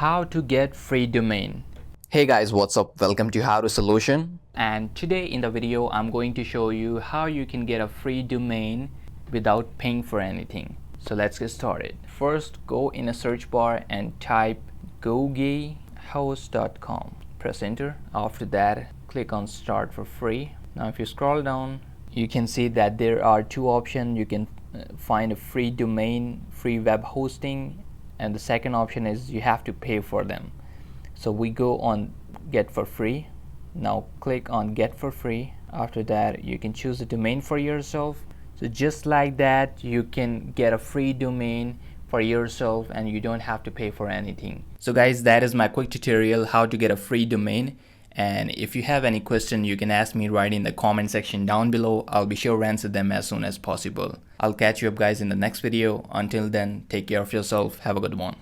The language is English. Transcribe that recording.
how to get free domain. Hey guys, what's up? Welcome to How to Solution. And today in the video I'm going to show you how you can get a free domain without paying for anything. So let's get started. First, go in a search bar and type gogehost.com. Press enter. After that, click on start for free. Now if you scroll down, you can see that there are two options. You can find a free domain, free web hosting, and the second option is you have to pay for them. So we go on get for free. Now click on get for free. After that, you can choose a domain for yourself. So just like that, you can get a free domain for yourself and you don't have to pay for anything. So guys, that is my quick tutorial how to get a free domain. And if you have any question, you can ask me right in the comment section down below. I'll be sure to answer them as soon as possible. I'll catch you up guys in the next video. Until then, take care of yourself. Have a good one.